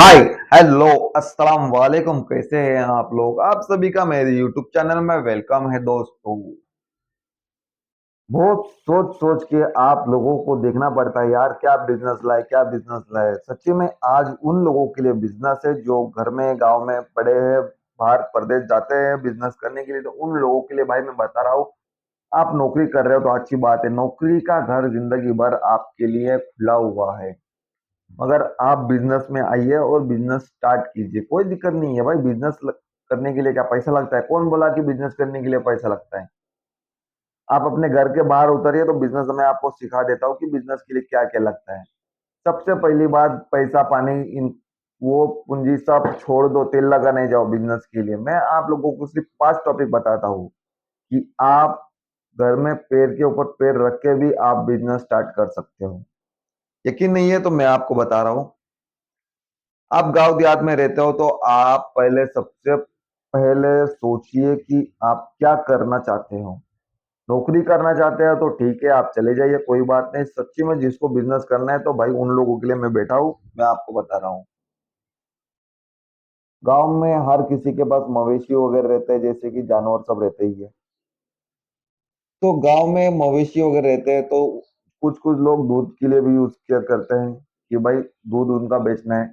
हाय। Hello. अस्सलाम वालेकुम। कैसे हैं आप लोग? आप सभी का मेरे यूट्यूब चैनल में वेलकम है दोस्तों। बहुत सोच सोच के आप लोगों को देखना पड़ता है यार, क्या बिजनेस लाए क्या बिजनेस लाए। सच्ची में आज उन लोगों के लिए बिजनेस है जो घर में गांव में पड़े हैं, बाहर प्रदेश जाते हैं बिजनेस करने के लिए। तो उन लोगों के लिए भाई मैं बता रहा हूँ, आप नौकरी कर रहे हो तो अच्छी बात है, नौकरी का घर जिंदगी भर आपके लिए खुला हुआ है। मगर आप बिजनेस में आइए और बिजनेस स्टार्ट कीजिए, कोई दिक्कत नहीं है भाई। करने के लिए क्या पैसा लगता है? कौन बोला कि बिजनेस करने के लिए पैसा लगता है? आप अपने घर के बाहर उतरिए तो बिजनेस में आपको सिखा देता हूँ कि बिजनेस के लिए क्या क्या लगता है। सबसे पहली बात, पैसा पानी इन वो पूंजी सब छोड़ दो, तेल लगाने जाओ बिजनेस के लिए। मैं आप लोगों को सिर्फ 5 टॉपिक बताता हूँ कि आप घर में पैर के ऊपर पैर रख के भी आप बिजनेस स्टार्ट कर सकते हो। यकीन नहीं है तो मैं आपको बता रहा हूँ। आप गांव देहात में रहते हो तो आप पहले सबसे पहले सोचिए कि आप क्या करना चाहते हो। नौकरी करना चाहते हो तो ठीक है, आप चले जाइए, कोई बात नहीं। सच्ची में जिसको बिजनेस करना है तो भाई उन लोगों के लिए मैं बैठा हूं, मैं आपको बता रहा हूँ। गांव में हर किसी के पास मवेशी वगैरह रहते हैं, जैसे कि जानवर सब रहते ही है। तो गांव में मवेशी वगैरह रहते हैं तो कुछ कुछ लोग दूध के लिए भी यूज किया करते हैं कि भाई दूध उनका बेचना है।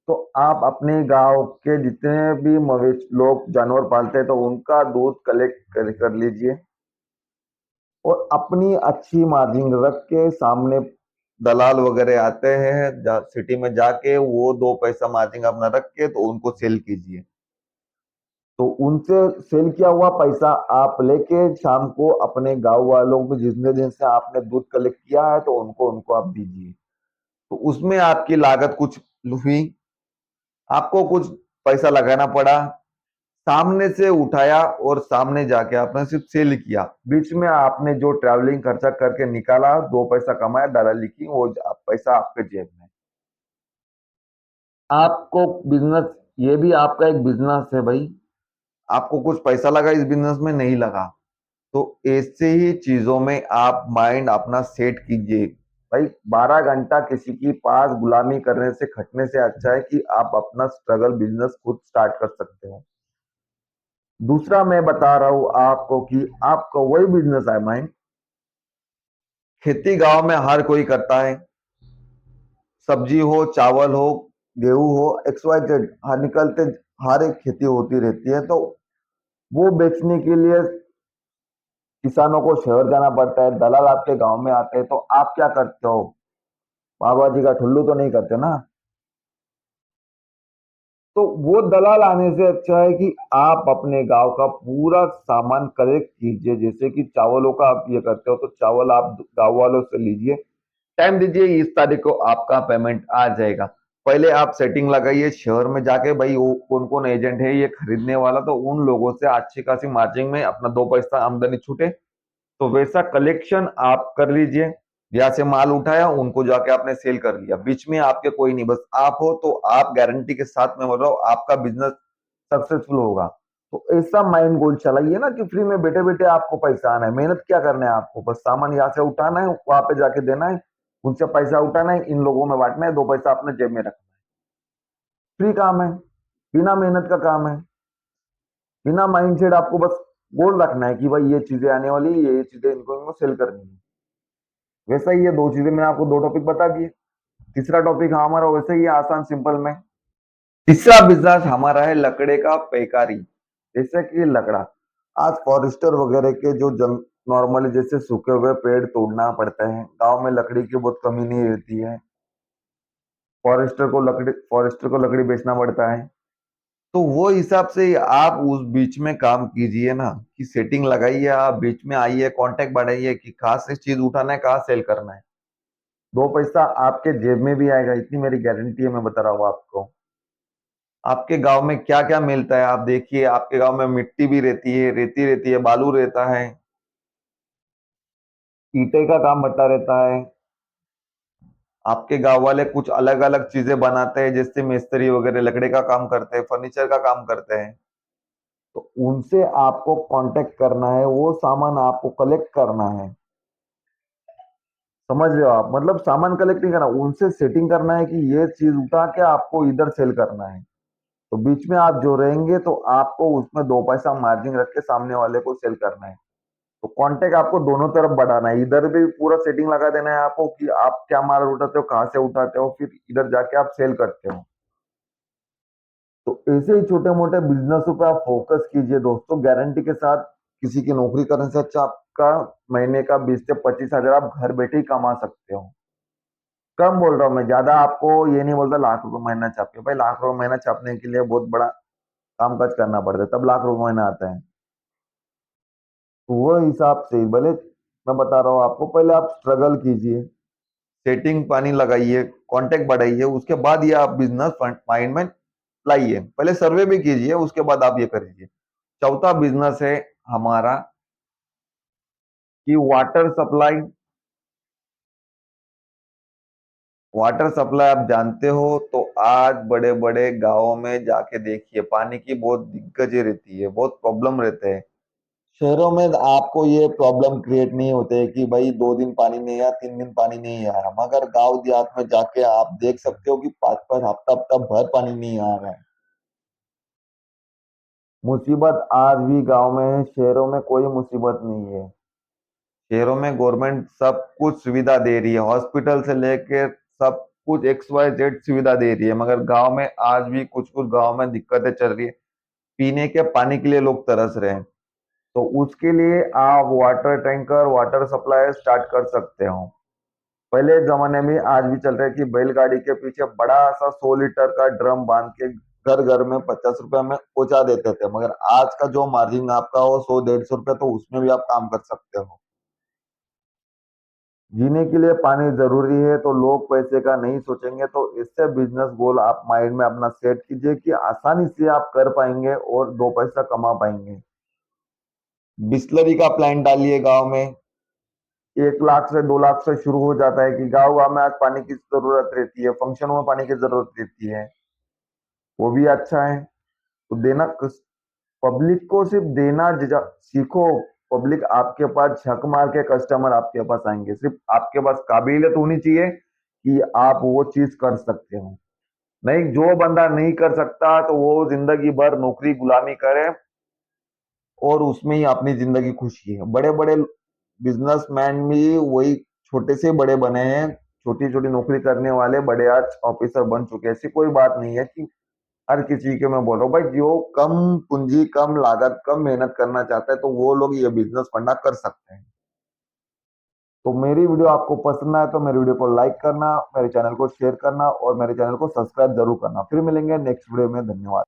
तो आप अपने गांव के जितने भी मवेशी लोग जानवर पालते हैं तो उनका दूध कलेक्ट कर लीजिए और अपनी अच्छी मार्जिन रख के सामने दलाल वगैरह आते हैं सिटी में जाके वो 2 पैसा मार्जिन अपना रख के तो उनको सेल कीजिए। तो उनसे सेल किया हुआ पैसा आप लेके शाम को अपने गांव वालों को जितने दिन से आपने दूध कलेक्ट किया है तो उनको उनको आप दीजिए। तो उसमें आपकी लागत कुछ हुई, आपको कुछ पैसा लगाना पड़ा, सामने से उठाया और सामने जाके आपने सिर्फ सेल किया। बीच में आपने जो ट्रैवलिंग खर्चा करके निकाला, 2 पैसा कमाया, दलाली की, वो पैसा आपके जेब में। आपको बिजनेस, ये भी आपका एक बिजनेस है भाई। आपको कुछ पैसा लगा इस बिजनेस में? नहीं लगा। तो ऐसे ही चीजों में आप माइंड अपना सेट कीजिए। भाई 12 घंटा किसी की पास गुलामी करने से, खटने से अच्छा है कि आप अपना स्ट्रगल बिजनेस खुद स्टार्ट कर सकते हो। दूसरा मैं बता रहा हूं आपको कि आपका वही बिजनेस है माइंड। खेती गांव में हर कोई करता है, सब्जी हो, चावल हो, गेहूं हो, एक्स वाई जेड हर निकलते, हर एक खेती होती रहती है। तो वो बेचने के लिए किसानों को शहर जाना पड़ता है, दलाल आपके गांव में आते हैं। तो आप क्या करते हो? बाबा जी का ठुल्लू तो नहीं करते ना। तो वो दलाल आने से अच्छा है कि आप अपने गांव का पूरा सामान कलेक्ट कीजिए। जैसे कि चावलों का आप ये करते हो तो चावल आप गांव वालों से लीजिए, टाइम दीजिए, इस तारीख को आपका पेमेंट आ जाएगा। पहले आप सेटिंग लगाइए शहर में जाके, भाई वो कौन कौन एजेंट है ये खरीदने वाला, तो उन लोगों से अच्छी खासी मार्जिन में अपना 2 पैसा आमदनी छूटे तो वैसा कलेक्शन आप कर लीजिए। यहाँ से माल उठाया, उनको जाके आपने सेल कर लिया, बीच में आपके कोई नहीं, बस आप हो। तो आप गारंटी के साथ में बोल रहा हूँ आपका बिजनेस सक्सेसफुल होगा। तो ऐसा माइंड गोल चलाइए ना कि फ्री में बैठे बैठे आपको पैसा आना है। मेहनत क्या करना है आपको? बस सामान यहाँ से उठाना है, वहां पे जाके देना है, उनसे पैसा उठाना है, इन लोगों में बांटना है, 2 पैसा अपने जेब में रखना है। फ्री काम है, बिना मेहनत का काम है। बिना माइंडसेट आपको बस गोल रखना है कि भाई ये चीजें आने वाली है, ये चीजें इनको सेल करनी है। वैसा ही ये 2 चीजें मैंने आपको 2 टॉपिक बता दिए। तीसरा टॉपिक हमारा वैसे ही है, आसान सिंपल में। तीसरा बिजनेस हमारा है लकड़े का पैकारी। जैसे कि लकड़ा, आज फॉरेस्टर वगैरह के जो जंग नॉर्मली जैसे सूखे हुए पेड़ तोड़ना पड़ता है, गांव में लकड़ी की बहुत कमी नहीं रहती है। फॉरेस्टर को लकड़ी बेचना पड़ता है। तो वो हिसाब से आप उस बीच में काम कीजिए ना, कि सेटिंग लगाइए, आप बीच में आइए, कांटेक्ट बढ़ाइए कि कहाँ से चीज उठाना है, कहाँ सेल करना है। 2 पैसा आपके जेब में भी आएगा, इतनी मेरी गारंटी है, मैं बता रहा हूँ आपको। आपके गांव में क्या क्या मिलता है आप देखिए। आपके गांव में मिट्टी भी रहती है, रेती रहती है, बालू रहता है, ईंटे का काम बटा रहता है। आपके गांव वाले कुछ अलग अलग चीजें बनाते हैं, जैसे मिस्त्री वगैरह लकड़े का काम करते हैं, फर्नीचर का काम करते हैं। तो उनसे आपको कांटेक्ट करना है, वो सामान आपको कलेक्ट करना है। समझ रहे हो आप? मतलब सामान कलेक्ट नहीं करना, उनसे सेटिंग करना है कि ये चीज उठा के आपको इधर सेल करना है। तो बीच में आप जो रहेंगे तो आपको उसमें 2 पैसा मार्जिन रख के सामने वाले को सेल करना है। तो कांटेक्ट आपको दोनों तरफ बढ़ाना है, इधर भी पूरा सेटिंग लगा देना है आपको कि आप क्या माल उठाते हो, कहाँ से उठाते हो, फिर इधर जाके आप सेल करते हो। तो ऐसे ही छोटे मोटे बिजनेसों पे आप फोकस कीजिए दोस्तों, गारंटी के साथ। किसी की नौकरी करने से अच्छा आपका महीने का 20 से 25 हजार आप घर बैठे ही कमा सकते हो। कम बोल रहा हूँ मैं, ज्यादा आपको ये नहीं बोलता लाख रुपए महीना छापिए। भाई लाख रुपए महीना छापने के लिए बहुत बड़ा काम काज करना पड़ता है, तब लाख रुपए महीना आता है। तो वो हिसाब से भले मैं बता रहा हूँ आपको, पहले आप स्ट्रगल कीजिए, सेटिंग पानी लगाइए, कांटेक्ट बढ़ाइए, उसके बाद ये आप बिजनेस माइंड में लाइए। पहले सर्वे भी कीजिए, उसके बाद आप ये करिए। चौथा बिजनेस है हमारा कि वाटर सप्लाई। वाटर सप्लाई आप जानते हो तो आज बड़े बड़े गांवों में जाके देखिए, पानी की बहुत दिक्कतें रहती है, बहुत प्रॉब्लम रहते हैं। शहरों में आपको ये प्रॉब्लम क्रिएट नहीं होते कि भाई 2 दिन पानी नहीं आया, 3 दिन पानी नहीं आया, मगर गांव देहात में जाके आप देख सकते हो कि 5 5 हफ्ता हफ्ता भर पानी नहीं आ रहा है। मुसीबत आज भी गांव में है, शहरों में कोई मुसीबत नहीं है। शहरों में गवर्नमेंट सब कुछ सुविधा दे रही है, हॉस्पिटल से लेकर सब कुछ XYZ सुविधा दे रही है, मगर गांव में आज भी कुछ कुछ गांव में दिक्कतें चल रही है। पीने के पानी के लिए लोग तरस रहे हैं। तो उसके लिए आप water tanker, water supply start कर सकते हो। पहले जमाने में आज भी चल रहा है कि बैलगाड़ी के पीछे बड़ा सा 100 लीटर का ड्रम बांध के घर घर में 50 रुपए में पहुंचा देते थे, मगर आज का जो मार्जिन आपका हो 100 150 रुपए, तो उसमें भी आप काम कर सकते हो। जीने के लिए पानी जरूरी है, तो लोग पैसे का नहीं सोचेंगे। तो इससे बिजनेस गोल आप माइंड में अपना सेट कीजिए कि आसानी से आप कर पाएंगे और 2 पैसा कमा पाएंगे। बिस्लरी का प्लांट डालिए गांव में, 1 लाख से 2 लाख से शुरू हो जाता है कि गांव गांव में आज पानी की जरूरत रहती है, फंक्शनों में पानी की जरूरत रहती है। वो भी अच्छा है। तो देना, पब्लिक को सिर्फ देना सीखो। पब्लिक आपके पास झक मार के कस्टमर आपके पास आएंगे, सिर्फ आपके पास काबिलियत होनी चाहिए कि आप वो चीज कर सकते हो। नहीं, जो बंदा नहीं कर सकता तो वो जिंदगी भर नौकरी गुलामी करे और उसमें ही अपनी जिंदगी खुशी है। बड़े बड़े बिजनेसमैन भी वही छोटे से बड़े बने हैं, छोटी छोटी नौकरी करने वाले बड़े आज ऑफिसर बन चुके हैं। ऐसी कोई बात नहीं है कि हर किसी के, मैं बोल रहा हूँ भाई, जो कम पूंजी, कम लागत, कम मेहनत करना चाहता है तो वो लोग ये बिजनेस फंडा कर सकते हैं। तो मेरी वीडियो आपको पसंद आए तो मेरी वीडियो को लाइक करना, मेरे चैनल को शेयर करना और मेरे चैनल को सब्सक्राइब जरूर करना। फिर मिलेंगे नेक्स्ट वीडियो में। धन्यवाद।